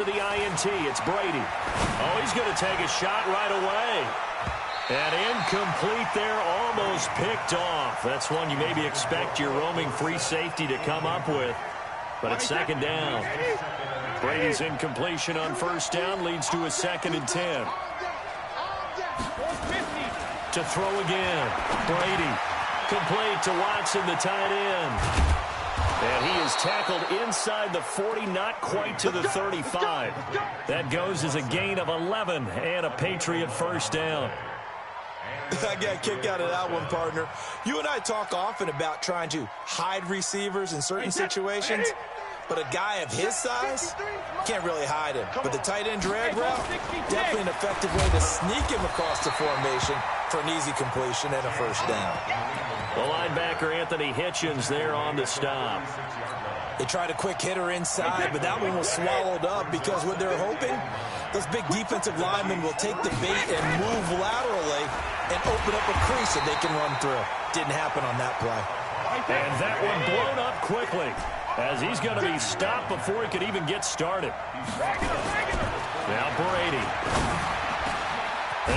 The INT, it's Brady. Oh, he's going to take a shot right away. And incomplete there, almost picked off. That's one you maybe expect your roaming free safety to come up with. But it's second down. Brady's incompletion on first down leads to a 2nd and 10. To throw again. Brady. Complete to Watson, the tight end. And he is tackled inside the 40, not quite to the 35. That goes as a gain of 11 and a Patriot first down. I got a kick out of that one, partner. You and I talk often about trying to hide receivers in certain situations, but a guy of his size can't really hide him. But the tight end drag route, definitely an effective way to sneak him across the formation for an easy completion and a first down. The linebacker, Anthony Hitchens, there on the stop. They tried a quick hitter inside, but that one was swallowed up because what they're hoping, those big defensive linemen will take the bait and move laterally and open up a crease that they can run through. Didn't happen on that play. And that one blown up quickly as he's going to be stopped before he could even get started. Now Brady.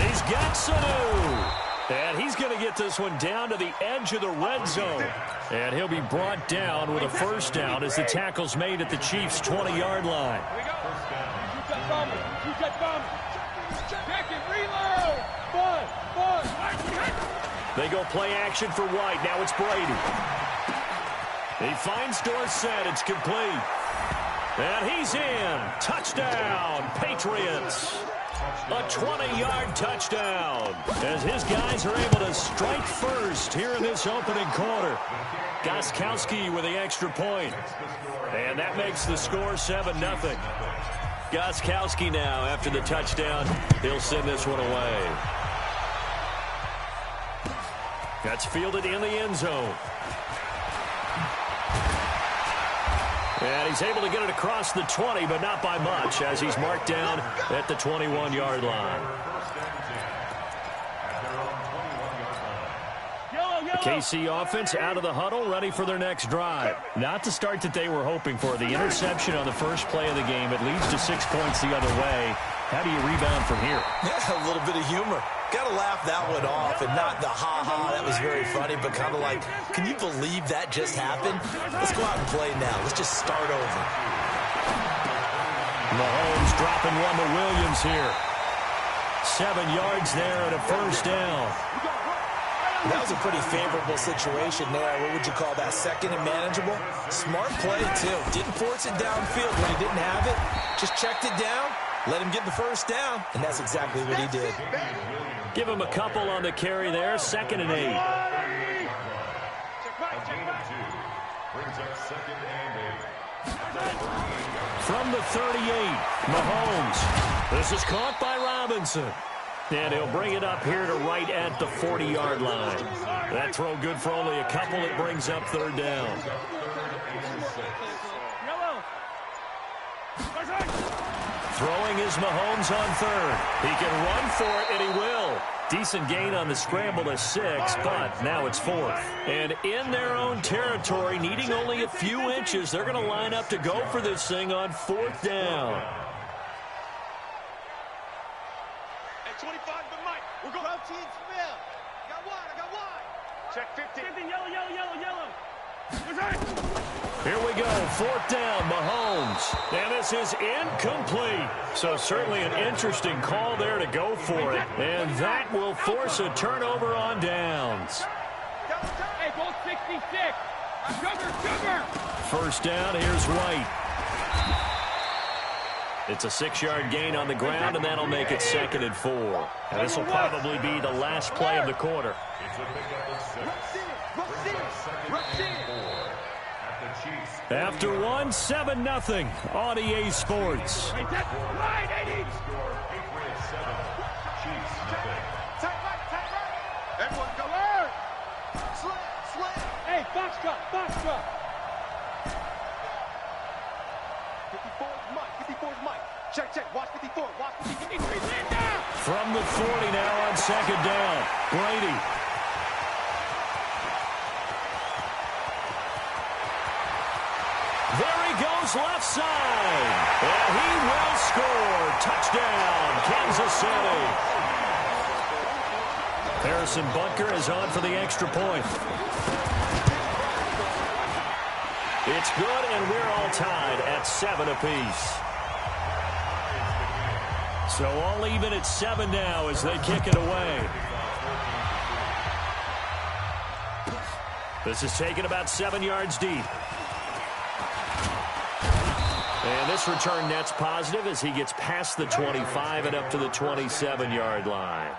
He's got Sanu. And he's going to get this one down to the edge of the red zone. And he'll be brought down with a first down as the tackle's made at the Chiefs' 20-yard line. They go play action for White. Now it's Brady. He finds Dorsett. It's complete. And he's in. Touchdown, Patriots. A 20-yard touchdown as his guys are able to strike first here in this opening quarter. Gostkowski with the extra point. And that makes the score 7-0. Gostkowski now, after the touchdown, he'll send this one away. That's fielded in the end zone. And he's able to get it across the 20, but not by much, as he's marked down at the 21-yard line. The KC offense out of the huddle, ready for their next drive. Not the start that they were hoping for. The interception on the first play of the game. It leads to 6 points the other way. How do you rebound from here? Yeah, a little bit of humor. Got to laugh that one off, and not the ha-ha, that was very funny, but kind of like, can you believe that just happened? Let's go out and play now. Let's just start over. Mahomes dropping one to Williams here. 7 yards there and a first down. That was a pretty favorable situation there. What would you call that? Second and manageable? Smart play, too. Didn't force it downfield when he didn't have it. Just checked it down, let him get the first down, and that's exactly what he did. Give him a couple on the carry there. 2nd and 8. From the 38, Mahomes. This is caught by Robinson. And he'll bring it up here to right at the 40-yard line. That throw good for only a couple. It brings up 3rd down. Throwing is Mahomes on 3rd. He can run for it, and he will. Decent gain on the scramble to 6, but now it's 4th. And in their own territory, needing only a few inches, they're going to line up to go for this thing on 4th down. At 25 to Mike. We're going. Protein smell. I got one. Check 50. Yellow. Here we go, 4th down, Mahomes. And this is incomplete. So certainly an interesting call there to go for it. And that will force a turnover on downs. Hey, goal 66. Sugar. First down, here's White. It's a 6-yard gain on the ground, and that'll make it 2nd and 4. And this will probably be the last play of the quarter. After 1, 7-0 on EA Sports. Everyone go learn. Slam. Hey, box drop. 54's Mike. Check. Watch 54. From the 40 now on 2nd down. Brady. There he goes his left side. And he will score. Touchdown, Kansas City. Harrison Butker is on for the extra point. It's good, and we're all tied at 7 apiece. So all even at 7 now as they kick it away. This is taken about 7 yards deep. And this return net's positive as he gets past the 25 and up to the 27-yard line.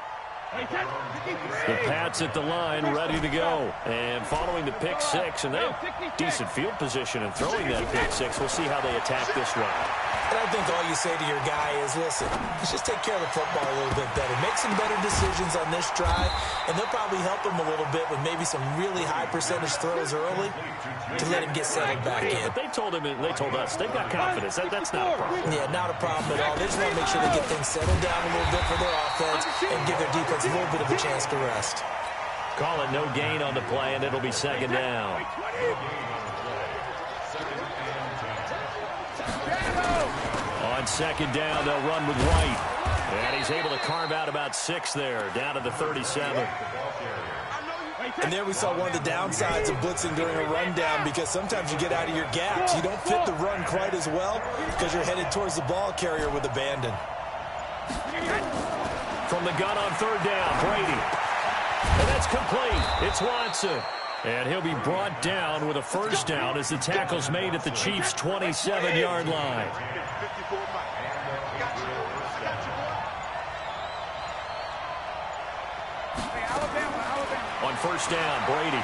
The Pats at the line, ready to go. And following the pick six, and they have decent field position and throwing that pick six. We'll see how they attack this drive. And I think all you say to your guy is, listen, let's just take care of the football a little bit better. Make some better decisions on this drive, and they'll probably help him a little bit with maybe some really high percentage throws early to let him get settled back in. But they told him, and they told us, they've got confidence. That's not a problem. Yeah, not a problem at all. They just want to make sure they get things settled down a little bit for their offense and give their defense a little bit of a chance to rest. Call it no gain on the play, and it'll be second down. On second down, they'll run with White. And he's able to carve out about 6 there, down to the 37. And there we saw one of the downsides of blitzing during a rundown, because sometimes you get out of your gaps. You don't fit the run quite as well because you're headed towards the ball carrier with abandon. From the gun on third down, Brady. And that's complete. It's Watson. And he'll be brought down with a first down as the tackle's made at the Chiefs' 27-yard line. On first down, Brady.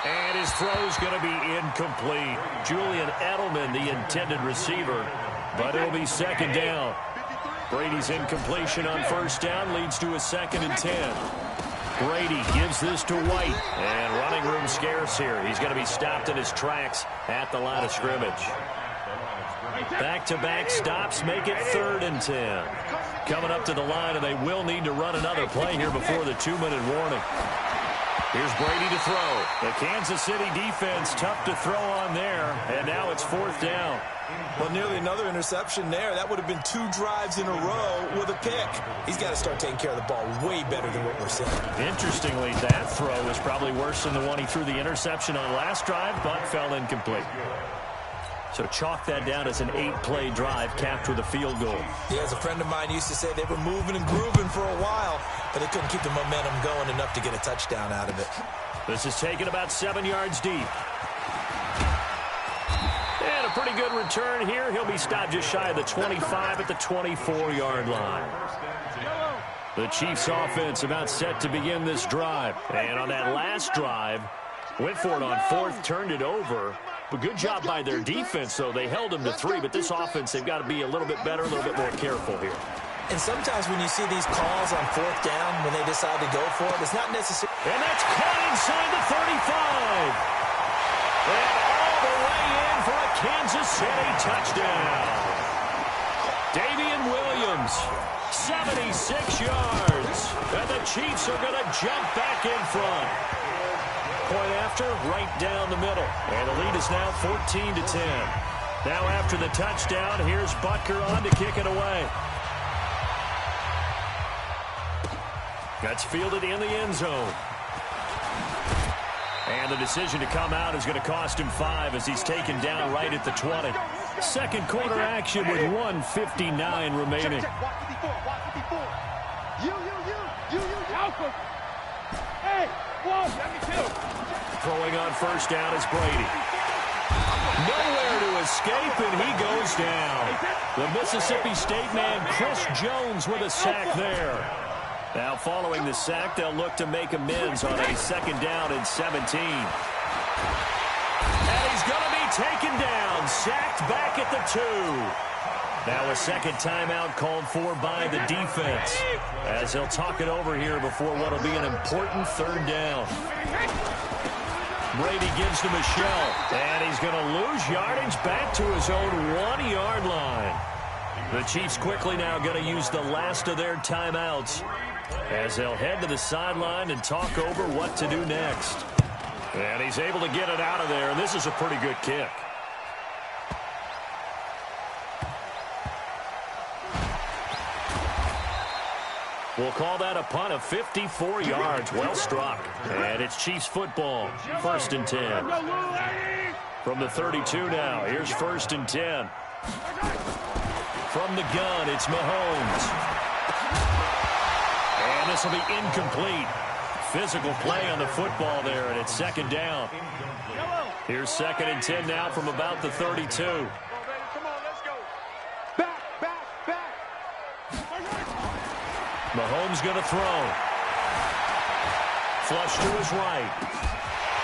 And his throw's going to be incomplete. Julian Edelman, the intended receiver, but it'll be second down. Brady's incompletion on first down leads to a 2nd and 10. Brady gives this to White, and running room scarce here. He's going to be stopped in his tracks at the line of scrimmage. Back-to-back stops make it 3rd and 10. Coming up to the line, and they will need to run another play here before the 2-minute warning. Here's Brady to throw. The Kansas City defense tough to throw on there, and now it's 4th down. Well, nearly another interception there. That would have been 2 drives in a row with a pick. He's got to start taking care of the ball way better than what we're seeing. Interestingly, that throw is probably worse than the one he threw the interception on last drive, but fell incomplete. So chalk that down as an 8-play drive capped with a field goal. Yeah, as a friend of mine used to say, they were moving and grooving for a while, but they couldn't keep the momentum going enough to get a touchdown out of it. This is taken about 7 yards deep. And a pretty good return here. He'll be stopped just shy of the 25 at the 24-yard line. The Chiefs offense about set to begin this drive. And on that last drive, went for it on 4th, turned it over. But good job by their defense, though. They held them to 3, but this offense, they've got to be a little bit better, a little bit more careful here. And sometimes when you see these calls on 4th down, when they decide to go for it, it's not necessary. And that's caught inside the 35. And all the way in for a Kansas City touchdown. Davian Williams, 76 yards. And the Chiefs are going to jump back in front. Point after, right down the middle. And the lead is now 14-10. Now after the touchdown, here's Butker on to kick it away. That's fielded in the end zone. And the decision to come out is going to cost him 5 as he's taken down right at the 20. Second quarter action with 1:59 remaining. Throwing on first down is Brady. Nowhere to escape, and he goes down. The Mississippi State man, Chris Jones, with a sack there. Now following the sack, they'll look to make amends on a 2nd down and 17. And he's going to be taken down, sacked back at the 2. Now a second timeout called for by the defense as they'll talk it over here before what will be an important 3rd down. Brady gives to Michelle, and he's going to lose yardage back to his own 1-yard line. The Chiefs quickly now going to use the last of their timeouts as they'll head to the sideline and talk over what to do next. And he's able to get it out of there, and this is a pretty good kick. We'll call that a punt of 54 yards. Well struck. And it's Chiefs football. 1st and 10. From the 32 now. Here's 1st and 10. From the gun, it's Mahomes. And this will be incomplete. Physical play on the football there, and it's 2nd down. Here's 2nd and 10 now from about the 32. Mahomes going to throw. Flush to his right.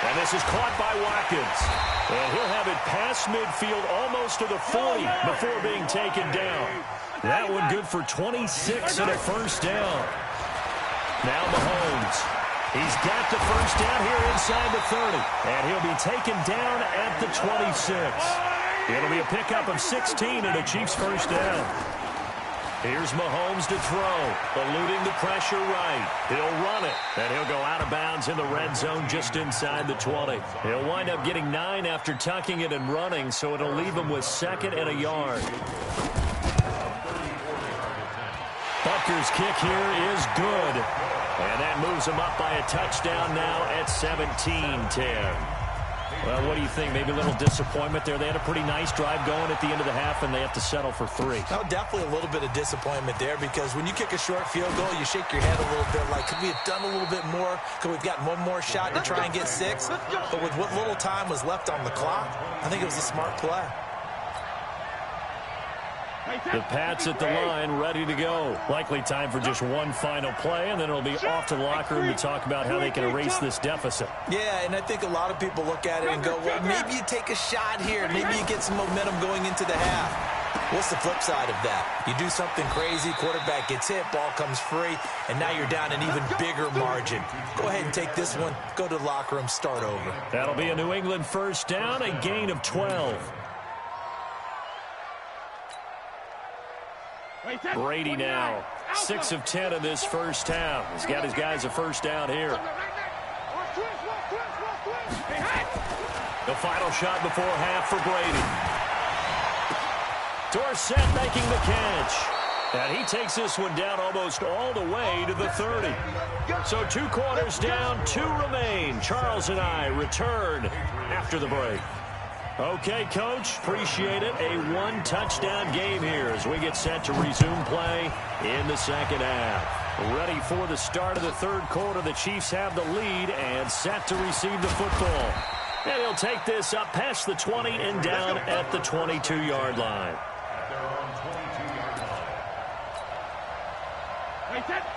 And this is caught by Watkins. And he'll have it past midfield almost to the 40 before being taken down. That one good for 26 and a 1st down. Now Mahomes. He's got the 1st down here inside the 30. And he'll be taken down at the 26. It'll be a pickup of 16 and a Chiefs 1st down. Here's Mahomes to throw, eluding the pressure right. He'll run it, and he'll go out of bounds in the red zone just inside the 20. He'll wind up getting 9 after tucking it and running, so it'll leave him with 2nd and a yard. Butker's kick here is good, and that moves him up by a touchdown now at 17-10. Well, what do you think? Maybe a little disappointment there. They had a pretty nice drive going at the end of the half, and they have to settle for 3. Oh, definitely a little bit of disappointment there, because when you kick a short field goal, you shake your head a little bit like, could we have done a little bit more? Could we have gotten one more shot to try and get 6? But with what little time was left on the clock, I think it was a smart play. The Pats at the line, ready to go. Likely time for just one final play, and then it'll be off to the locker room to talk about how they can erase this deficit. Yeah, and I think a lot of people look at it and go, well, maybe you take a shot here. Maybe you get some momentum going into the half. What's the flip side of that? You do something crazy, quarterback gets hit, ball comes free, and now you're down an even bigger margin. Go ahead and take this one, go to the locker room, start over. That'll be a New England 1st down, a gain of 12. Brady now, 6 of 10 in this 1st half. He's got his guys a 1st down here. The final shot before half for Brady. Dorsett making the catch. And he takes this one down almost all the way to the 30. So 2 quarters down, 2 remain. Charles and I return after the break. Okay, Coach, appreciate it. A 1-touchdown game here as we get set to resume play in the 2nd half. Ready for the start of the 3rd quarter. The Chiefs have the lead and set to receive the football. And he'll take this up past the 20 and down at the 22-yard line.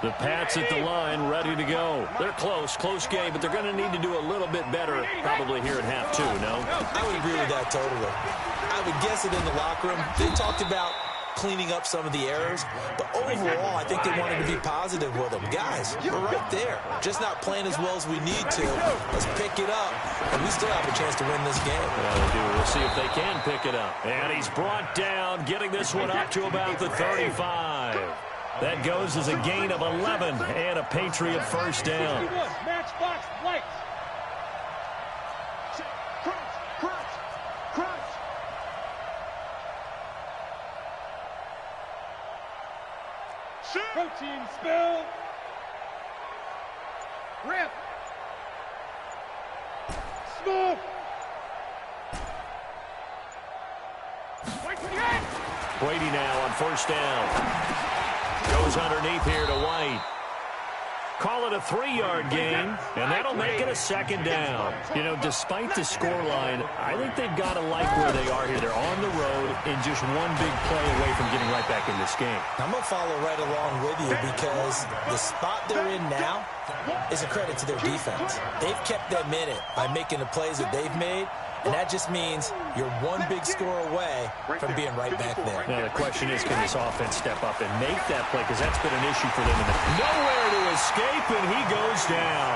The Pats at the line, ready to go. They're close game, but they're going to need to do a little bit better probably here in half 2, no? I would agree with that totally. I would guess it in the locker room. They talked about cleaning up some of the errors, but overall, I think they wanted to be positive with them. Guys, we're right there. Just not playing as well as we need to. Let's pick it up, and we still have a chance to win this game. Yeah, they do. We'll see if they can pick it up. And he's brought down, getting this one up to about the 35. That goes as a gain of 11 and a Patriot 1st down. Matchbox lights. Crunch. Protein spill. Rip. Smoke. Brady now on 1st down. Goes underneath here to White. Call it a 3-yard gain, and that'll make it a 2nd down. You know, despite the scoreline, I think they've got to like where they are here. They're on the road and just one big play away from getting right back in this game. I'm going to follow right along with you because the spot they're in now is a credit to their defense. They've kept them in it by making the plays that they've made. And that just means you're one big score away from being right back there. Now, the question is, can this offense step up and make that play? Because that's been an issue for them. Nowhere to escape, and he goes down.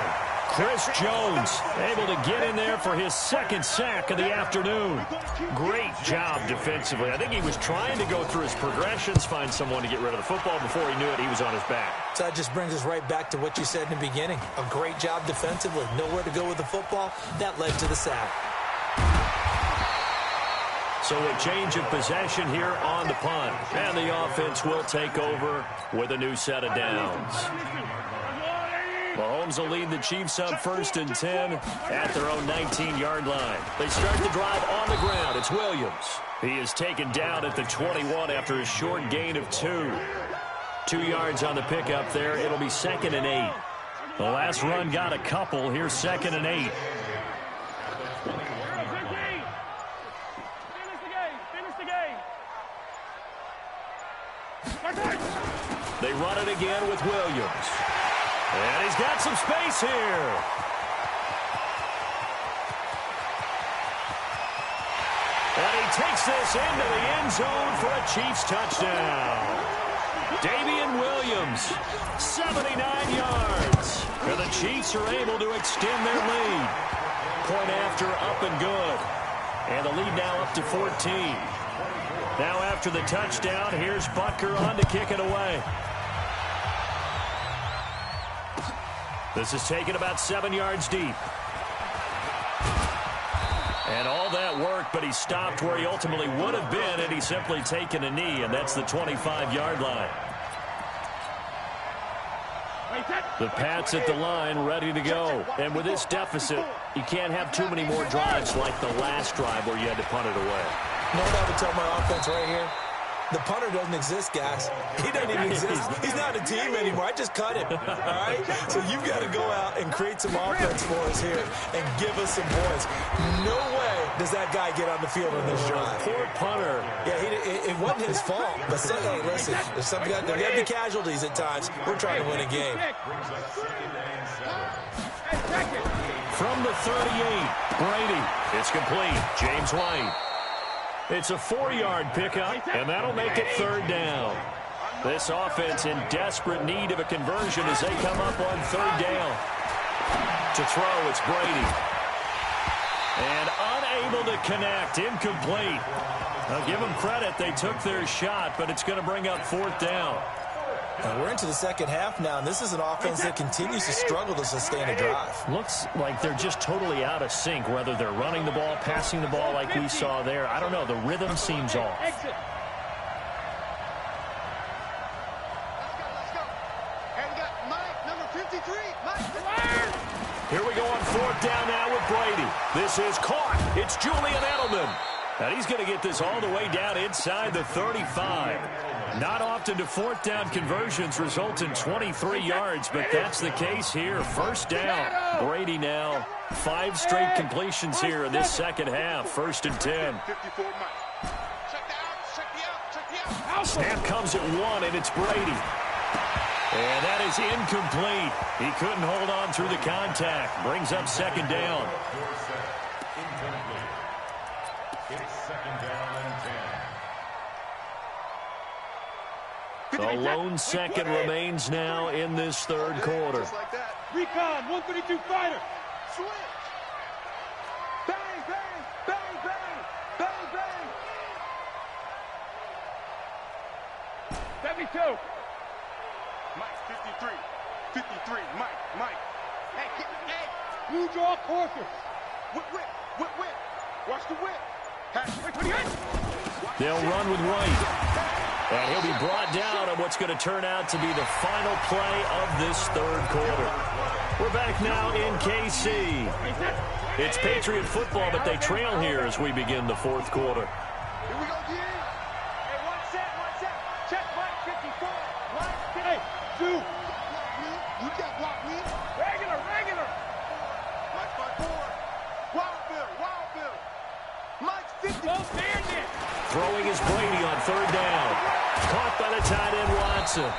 Chris Jones able to get in there for his 2nd sack of the afternoon. Great job defensively. I think he was trying to go through his progressions, find someone to get rid of the football. Before he knew it, he was on his back. So that just brings us right back to what you said in the beginning. A great job defensively. Nowhere to go with the football. That led to the sack. So a change of possession here on the punt. And the offense will take over with a new set of downs. Mahomes will lead the Chiefs up 1st and 10 at their own 19-yard line. They start the drive on the ground. It's Williams. He is taken down at the 21 after a short gain of 2. 2 yards on the pickup there. It'll be 2nd and 8. The last run got a couple. Here's 2nd and 8. They run it again with Williams. And he's got some space here. And he takes this into the end zone for a Chiefs touchdown. Damian Williams, 79 yards. And the Chiefs are able to extend their lead. Point after up and good. And the lead now up to 14. Now after the touchdown, here's Butker on to kick it away. This is taken about 7 yards deep. And all that work, but he stopped where he ultimately would have been, and he's simply taken a knee, and that's the 25-yard line. The Pats at the line, ready to go. And with this deficit, you can't have too many more drives like the last drive where you had to punt it away. You know what I would tell my offense right here? The punter doesn't exist, guys. He doesn't even exist. He's not a team anymore. I just cut him, all right? So you've got to go out and create some offense for us here and give us some points. No way does that guy get on the field on this drive. Poor punter. Yeah, it wasn't his fault. But hey, listen, there's there got to be casualties at times. We're trying to win a game. From the 38, Brady. It's complete. James White. It's a 4-yard pickup, and that'll make it 3rd down. This offense in desperate need of a conversion as they come up on 3rd down. To throw, it's Brady. And unable to connect, incomplete. I'll give them credit. They took their shot, but it's going to bring up 4th down. We're into the second half now, and this is an offense that continues to struggle to sustain a drive. Looks like they're just totally out of sync, whether they're running the ball, passing the ball like we saw there. I don't know. The rhythm seems off. Let's go. And we got Mike, number 53. Mike. Here we go on 4th down now with Brady. This is caught. It's Julian Edelman. And he's going to get this all the way down inside the 35. Not often do 4th down conversions result in 23 yards, but that's the case here. 1st down. Brady now 5 straight completions here in this second half. 1st and 10. Snap comes at 1, and it's Brady. And that is incomplete. He couldn't hold on through the contact. Brings up 2nd down. A lone second remains now in this 3rd quarter. Recon, 132 fighter. Switch. Bang, bang, bang, bang, bang, bang. 72. Mike, 53. Mike. Hey, you draw courses. Whip. Watch the whip. They'll run with White. And he'll be brought down on what's going to turn out to be the final play of this 3rd quarter. We're back now in KC. It's Patriot football, but they trail here as we begin the 4th quarter. Here we go, G. Hey, one set. Check Mike 54. Hey, 2. You got block me. Regular. Mike 54. Wild Bill. Mike 50. Throwing is Brady on 3rd down. Caught by the tight end, Watson.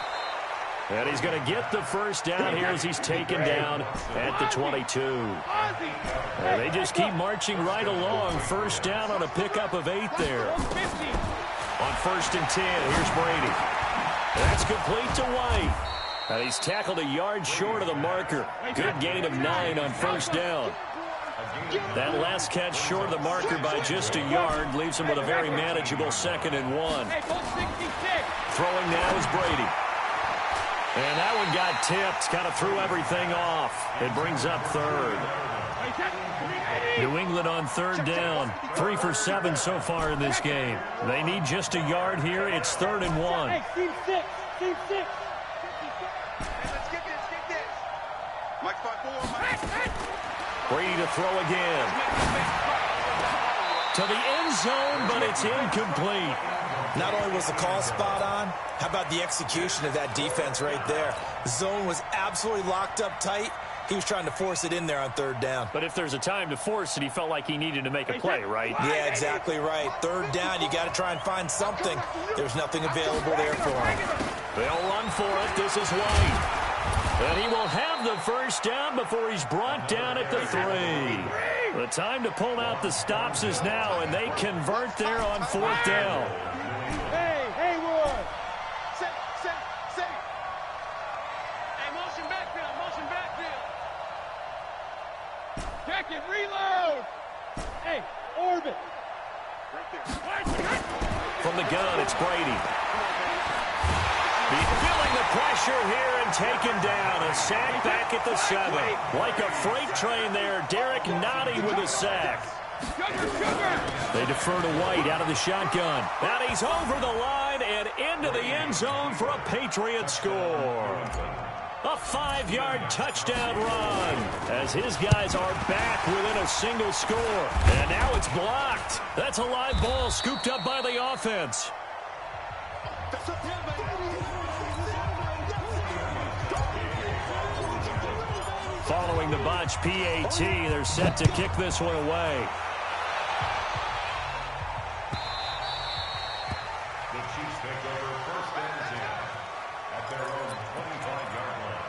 And he's going to get the 1st down here as he's taken down at the 22. And they just keep marching right along. 1st down on a pickup of 8 there. On 1st and 10, here's Brady. That's complete to White. And he's tackled a yard short of the marker. Good gain of 9 on 1st down. That last catch short of the marker by just a yard leaves him with a very manageable 2nd and 1. Throwing now is Brady. And that one got tipped, kind of threw everything off. It brings up 3rd. New England on third down. 3 for 7 so far in this game. They need just a yard here. It's 3rd and 1. Hey, team 6. Team 6. Hey, let's get this. Get this. Mike 5-4. Mike. Brady to throw again. To the end zone, but it's incomplete. Not only was the call spot on, how about the execution of that defense right there? The zone was absolutely locked up tight. He was trying to force it in there on 3rd down. But if there's a time to force it, he felt like he needed to make a play, right? Yeah, exactly right. 3rd down, you got to try and find something. There's nothing available there for him. They'll run for it. This is White. And he will have the first down before he's brought down at the 3. The time to pull out the stops is now, and they convert there on 4th down. Hey, Haywood. Set. Hey, motion backfield. Check it, reload. Hey, orbit. Right there. From the gun, it's Brady. He's feeling the pressure here and taken down. A sack back at the 7. Like a freight train there, Derek Nottie with a sack. They defer to White out of the shotgun. And he's over the line and into the end zone for a Patriot score. A 5-yard touchdown run as his guys are back within a single score. And now it's blocked. That's a live ball scooped up by the offense. Following the botch PAT, they're set to kick this one away. The Chiefs take over 1st and 10 at their own 25-yard line.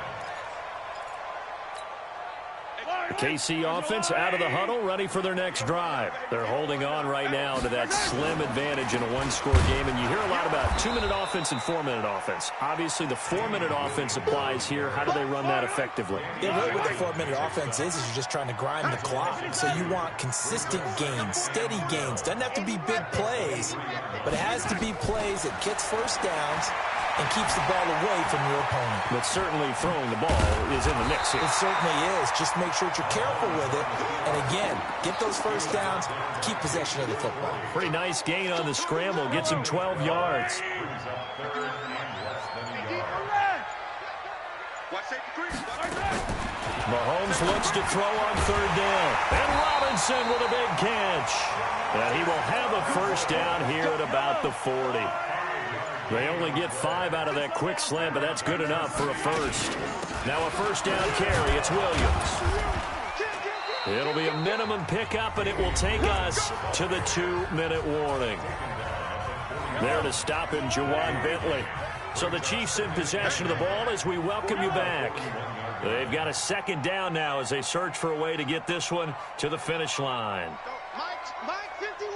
KC offense out of the huddle, ready for their next drive. They're holding on right now to that slim advantage in a one-score game, and you hear a lot about 2-minute offense and 4-minute offense. Obviously, the 4-minute offense applies here. How do they run that effectively? Yeah, really what the 4-minute offense is you're just trying to grind the clock. So you want consistent gains, steady gains. Doesn't have to be big plays, but it has to be plays that gets first downs and keeps the ball away from your opponent. But certainly throwing the ball is in the mix here. It certainly is. Just make sure that you're careful with it. And again, get those first downs, keep possession of the football. Pretty nice gain on the scramble. Gets him 12 yards. Mahomes looks to throw on 3rd down. And Robinson with a big catch. And he will have a first down here at about the 40. They only get 5 out of that quick slant, but that's good enough for a first. Now a first down carry. It's Williams. It'll be a minimum pickup, and it will take us to the 2-minute warning. There to stop him, Jawan Bentley. So the Chiefs in possession of the ball as we welcome you back. They've got a 2nd down now as they search for a way to get this one to the finish line. Mike 51.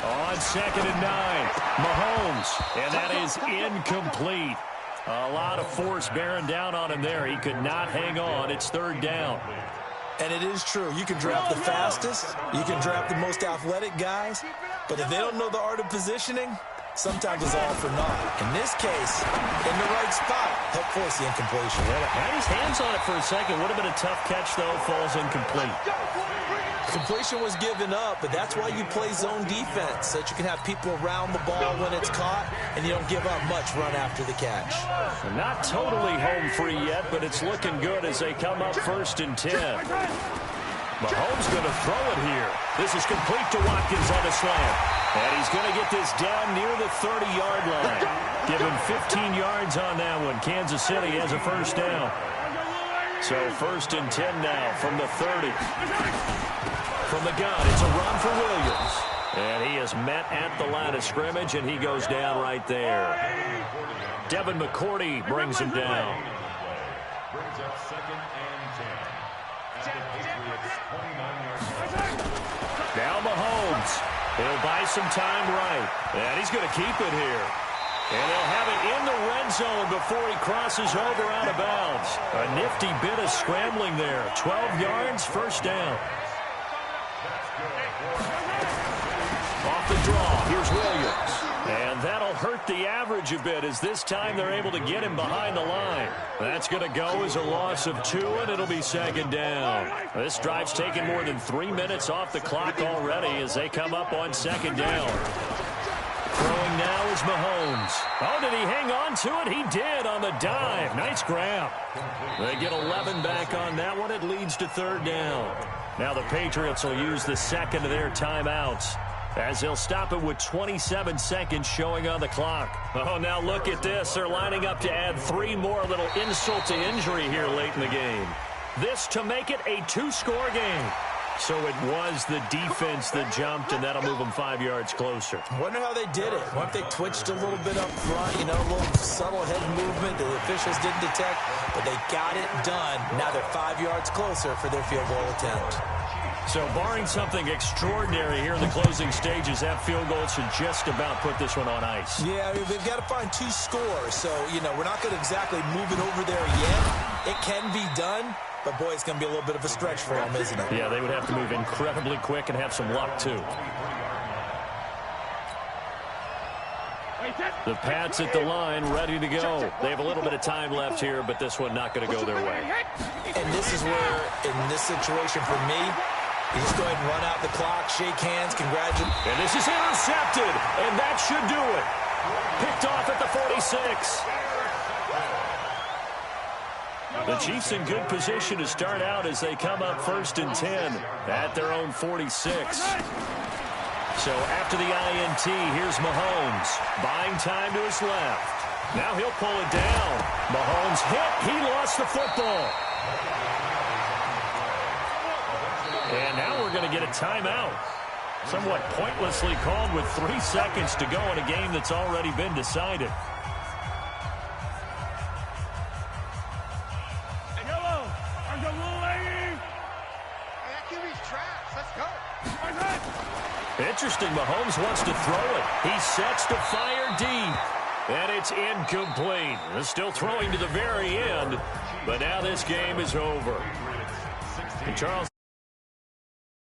On 2nd and 9, Mahomes, and that is incomplete. A lot of force bearing down on him there. He could not hang on. It's 3rd down. And it is true. You can draft the fastest. You can draft the most athletic guys. But if they don't know the art of positioning, sometimes it's all for naught. In this case, in the right spot, help force the incompletion. Had his hands on it for a second. Would have been a tough catch, though. Falls incomplete. Completion was given up, but that's why you play zone defense, so that you can have people around the ball when it's caught, and you don't give up much run after the catch. Not totally home free yet, but it's looking good as they come up 1st and 10. Mahomes going to throw it here. This is complete to Watkins on a slant. And he's going to get this down near the 30-yard line. Give him 15 yards on that one. Kansas City has a first down. So 1st and 10 now from the 30. From the gun, it's a run for Williams. And he is met at the line of scrimmage, and he goes down right there. Devin McCourty brings him down. Brings up 2nd and 10 at the Patriots' 29-yard line. Now Mahomes. He'll buy some time right. And he's going to keep it here. And they'll have it in the red zone before he crosses over out of bounds. A nifty bit of scrambling there. 12 yards, first down. Off the draw, here's Williams. And that'll hurt the average a bit, as this time they're able to get him behind the line. That's going to go as a loss of 2, and it'll be second down. This drive's taken more than 3 minutes off the clock already as they come up on second down. Throwing now is Mahomes. Oh, did he hang on to it? He did on the dive. Nice grab. They get 11 back on that one. It leads to third down. Now the Patriots will use the second of their timeouts, as they'll stop it with 27 seconds showing on the clock. Oh, now look at this. They're lining up to add 3 more, little insult to injury here late in the game. This to make it a 2-score game. So it was the defense that jumped, and that'll move them 5 yards closer. Wonder how they did it. What if they twitched a little bit up front, a little subtle head movement that the officials didn't detect, but they got it done. Now they're 5 yards closer for their field goal attempt. So barring something extraordinary here in the closing stages, that field goal should just about put this one on ice. Yeah, they've got to find 2 scores. So, we're not going to exactly move it over there yet. It can be done, but, boy, it's going to be a little bit of a stretch for them, isn't it? Yeah, they would have to move incredibly quick and have some luck, too. The Pats at the line, ready to go. They have a little bit of time left here, but this one not going to go their way. And this is where, in this situation for me, you just go ahead and run out the clock, shake hands, congratulate. And this is intercepted, and that should do it. Picked off at the 46. The Chiefs in good position to start out as they come up 1st and 10 at their own 46. So after the INT, here's Mahomes. Buying time to his left. Now he'll pull it down. Mahomes hit. He lost the football. And now we're going to get a timeout. Somewhat pointlessly called with 3 seconds to go in a game that's already been decided. Yellow, there's a little lady. That QB's trash. Let's go. Interesting. Mahomes wants to throw it. He sets to fire deep. And it's incomplete. They're still throwing to the very end. But now this game is over. And Charles.